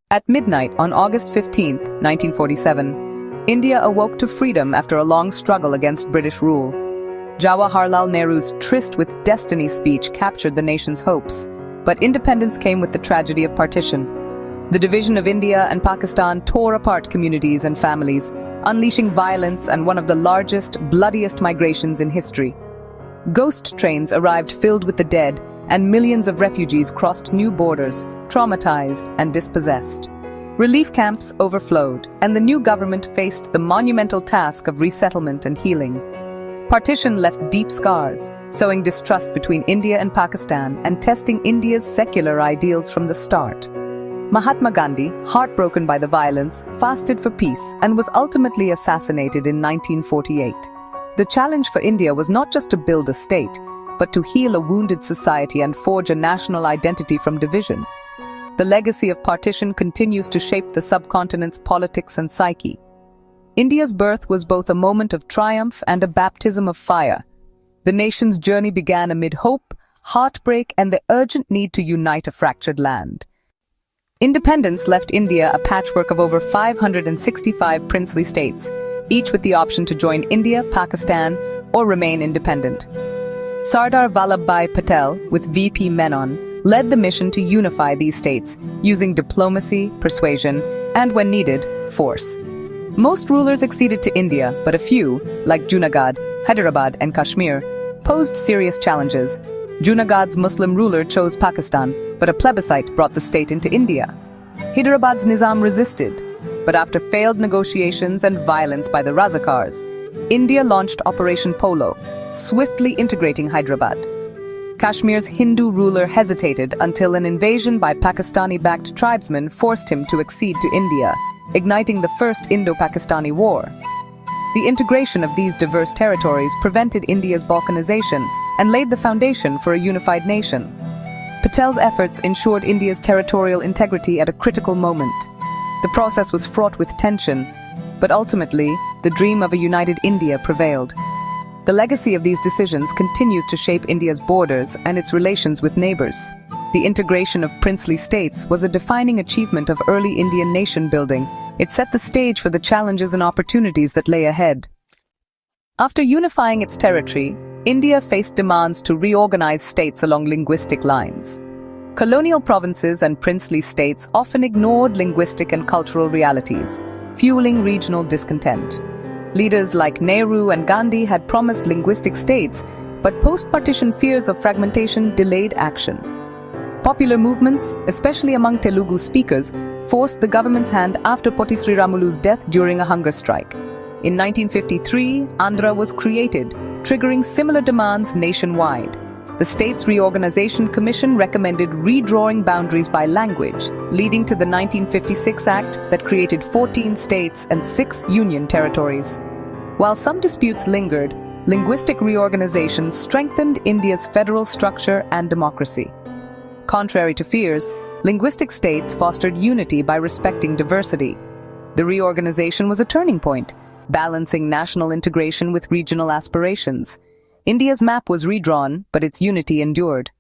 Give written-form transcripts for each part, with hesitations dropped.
At midnight on August 15, 1947, India awoke to freedom after a long struggle against British rule. Jawaharlal Nehru's tryst with destiny speech captured the nation's hopes, but independence came with the tragedy of partition. The division of India and Pakistan tore apart communities and families, unleashing violence and one of the largest, bloodiest migrations in history. Ghost trains arrived filled with the dead, and millions of refugees crossed new borders, traumatized and dispossessed. Relief camps overflowed, and the new government faced the monumental task of resettlement and healing. Partition left deep scars, sowing distrust between India and Pakistan and testing India's secular ideals from the start. Mahatma Gandhi, heartbroken by the violence, fasted for peace and was ultimately assassinated in 1948. The challenge for India was not just to build a state, but to heal a wounded society and forge a national identity from division. The legacy of partition continues to shape the subcontinent's politics and psyche. India's birth was both a moment of triumph and a baptism of fire. The nation's journey began amid hope, heartbreak, and the urgent need to unite a fractured land. Independence left India a patchwork of over 565 princely states, each with the option to join India, Pakistan, or remain independent. Sardar Vallabhbhai Patel, with VP Menon, led the mission to unify these states, using diplomacy, persuasion, and, when needed, force. Most rulers acceded to India, but a few, like Junagadh, Hyderabad, and Kashmir, posed serious challenges. Junagadh's Muslim ruler chose Pakistan, but a plebiscite brought the state into India. Hyderabad's Nizam resisted, but after failed negotiations and violence by the Razakars, India launched Operation Polo, swiftly integrating Hyderabad. Kashmir's Hindu ruler hesitated until an invasion by Pakistani-backed tribesmen forced him to accede to India, igniting the First Indo-Pakistani War. The integration of these diverse territories prevented India's balkanization and laid the foundation for a unified nation. Patel's efforts ensured India's territorial integrity at a critical moment. The process was fraught with tension, but ultimately, the dream of a united India prevailed. The legacy of these decisions continues to shape India's borders and its relations with neighbors. The integration of princely states was a defining achievement of early Indian nation-building. It set the stage for the challenges and opportunities that lay ahead. After unifying its territory, India faced demands to reorganize states along linguistic lines. Colonial provinces and princely states often ignored linguistic and cultural realities, fueling regional discontent. Leaders like Nehru and Gandhi had promised linguistic states, but post-partition fears of fragmentation delayed action. Popular movements, especially among Telugu speakers, forced the government's hand after Potti Sriramulu's death during a hunger strike. In 1953, Andhra was created, triggering similar demands nationwide. The state's reorganization commission recommended redrawing boundaries by language, leading to the 1956 Act that created 14 states and 6 union territories. While some disputes lingered, linguistic reorganization strengthened India's federal structure and democracy. Contrary to fears, linguistic states fostered unity by respecting diversity. The reorganization was a turning point, balancing national integration with regional aspirations. India's map was redrawn, but its unity endured.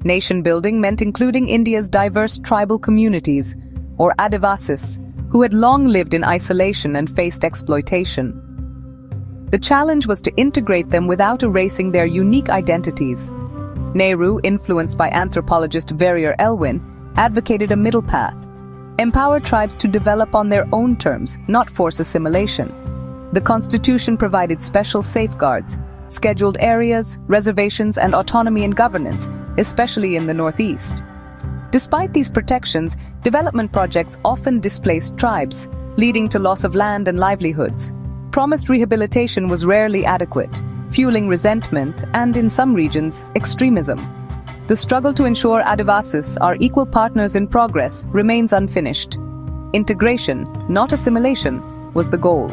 Nation-building meant including India's diverse tribal communities, or Adivasis, who had long lived in isolation and faced exploitation. The challenge was to integrate them without erasing their unique identities. Nehru, influenced by anthropologist Verrier Elwin, advocated a middle path: empower tribes to develop on their own terms, not force assimilation. The constitution provided special safeguards, scheduled areas, reservations, and autonomy in governance, especially in the Northeast. Despite these protections, development projects often displaced tribes, leading to loss of land and livelihoods. Promised rehabilitation was rarely adequate, fueling resentment and, in some regions, extremism. The struggle to ensure Adivasis are equal partners in progress remains unfinished. Integration, not assimilation, was the goal.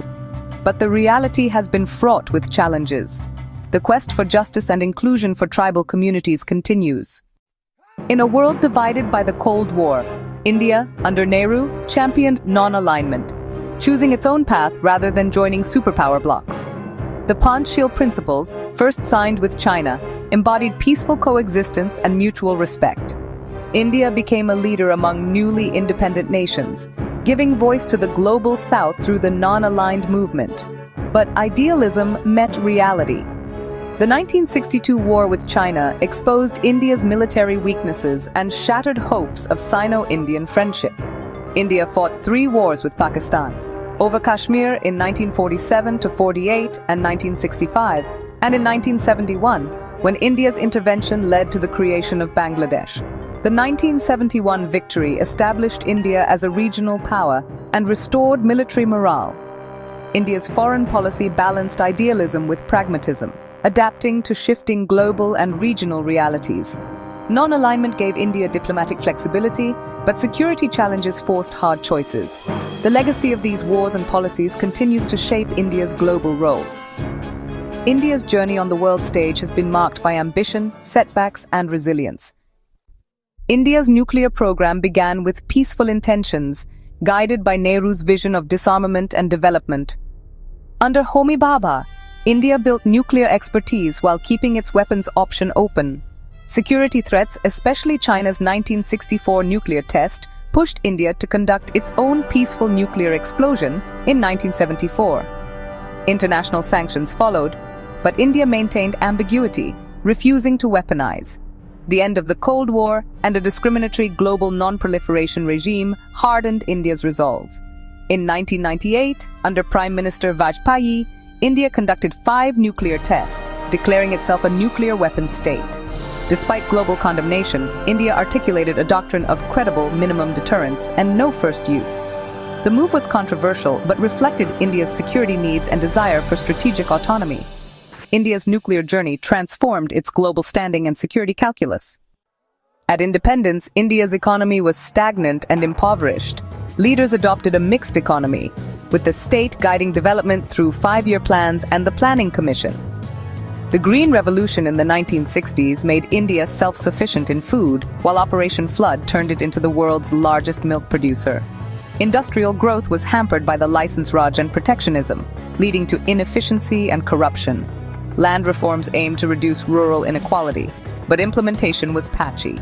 But the reality has been fraught with challenges. The quest for justice and inclusion for tribal communities continues. In a world divided by the Cold War, India, under Nehru, championed non-alignment, choosing its own path rather than joining superpower blocs. The Panchsheel Principles, first signed with China, embodied peaceful coexistence and mutual respect. India became a leader among newly independent nations, giving voice to the global South through the non-aligned movement. But idealism met reality. The 1962 war with China exposed India's military weaknesses and shattered hopes of Sino-Indian friendship. India fought 3 wars with Pakistan, over Kashmir in 1947-48 and 1965, and in 1971, when India's intervention led to the creation of Bangladesh. The 1971 victory established India as a regional power and restored military morale. India's foreign policy balanced idealism with pragmatism, adapting to shifting global and regional realities. Non-alignment gave India diplomatic flexibility, but security challenges forced hard choices. The legacy of these wars and policies continues to shape India's global role. India's journey on the world stage has been marked by ambition, setbacks, and resilience. India's nuclear program began with peaceful intentions, guided by Nehru's vision of disarmament and development. Under Homi Bhabha, India built nuclear expertise while keeping its weapons option open. Security threats, especially China's 1964 nuclear test, pushed India to conduct its own peaceful nuclear explosion in 1974. International sanctions followed, but India maintained ambiguity, refusing to weaponize. The end of the Cold War and a discriminatory global non-proliferation regime hardened India's resolve. In 1998, under Prime Minister Vajpayee, India conducted 5 nuclear tests, declaring itself a nuclear weapons state. Despite global condemnation, India articulated a doctrine of credible minimum deterrence and no first use. The move was controversial but reflected India's security needs and desire for strategic autonomy. India's nuclear journey transformed its global standing and security calculus. At independence, India's economy was stagnant and impoverished. Leaders adopted a mixed economy, with the state guiding development through 5-year plans and the Planning Commission. The Green Revolution in the 1960s made India self-sufficient in food, while Operation Flood turned it into the world's largest milk producer. Industrial growth was hampered by the license Raj and protectionism, leading to inefficiency and corruption. Land reforms aimed to reduce rural inequality, but implementation was patchy.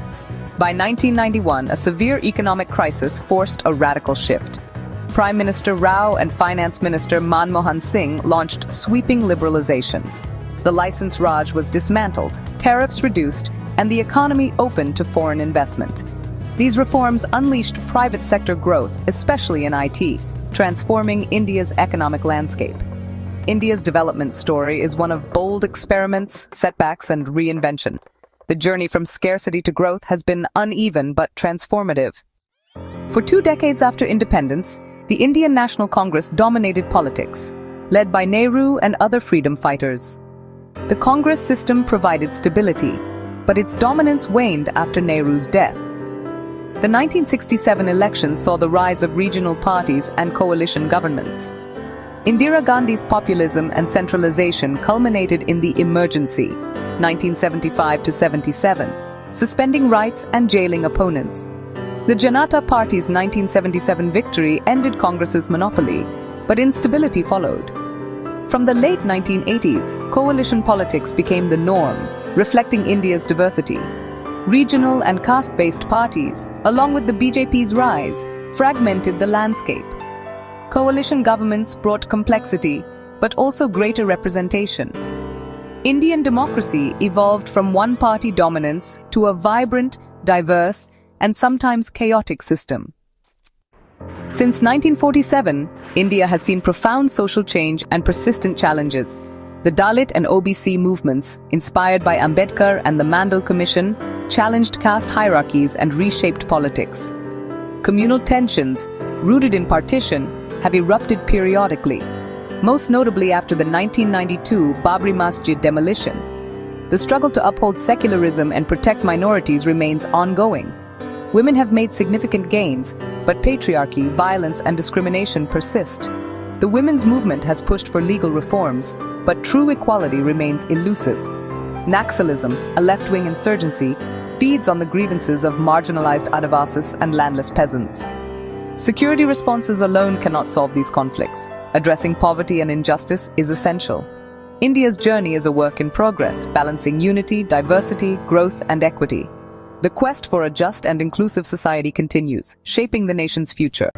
By 1991, a severe economic crisis forced a radical shift. Prime Minister Rao and Finance Minister Manmohan Singh launched sweeping liberalization. The license Raj was dismantled, tariffs reduced, and the economy opened to foreign investment. These reforms unleashed private sector growth, especially in IT, transforming India's economic landscape. India's development story is one of bold experiments, setbacks, and reinvention. The journey from scarcity to growth has been uneven but transformative. For 2 decades after independence, the Indian National Congress dominated politics, led by Nehru and other freedom fighters. The Congress system provided stability, but its dominance waned after Nehru's death. The 1967 elections saw the rise of regional parties and coalition governments. Indira Gandhi's populism and centralization culminated in the emergency, 1975-77, suspending rights and jailing opponents. The Janata Party's 1977 victory ended Congress's monopoly, but instability followed. From the late 1980s, coalition politics became the norm, reflecting India's diversity. Regional and caste-based parties, along with the BJP's rise, fragmented the landscape. Coalition governments brought complexity, but also greater representation. Indian democracy evolved from one-party dominance to a vibrant, diverse, and sometimes chaotic system. Since 1947, India has seen profound social change and persistent challenges. The Dalit and OBC movements, inspired by Ambedkar and the Mandal Commission, challenged caste hierarchies and reshaped politics. Communal tensions, rooted in partition, have erupted periodically, most notably after the 1992 Babri Masjid demolition. The struggle to uphold secularism and protect minorities remains ongoing. Women have made significant gains, but patriarchy, violence, and discrimination persist. The women's movement has pushed for legal reforms, but true equality remains elusive. Naxalism, a left-wing insurgency, feeds on the grievances of marginalized Adivasis and landless peasants. Security responses alone cannot solve these conflicts. Addressing poverty and injustice is essential. India's journey is a work in progress, balancing unity, diversity, growth, and equity. The quest for a just and inclusive society continues, shaping the nation's future.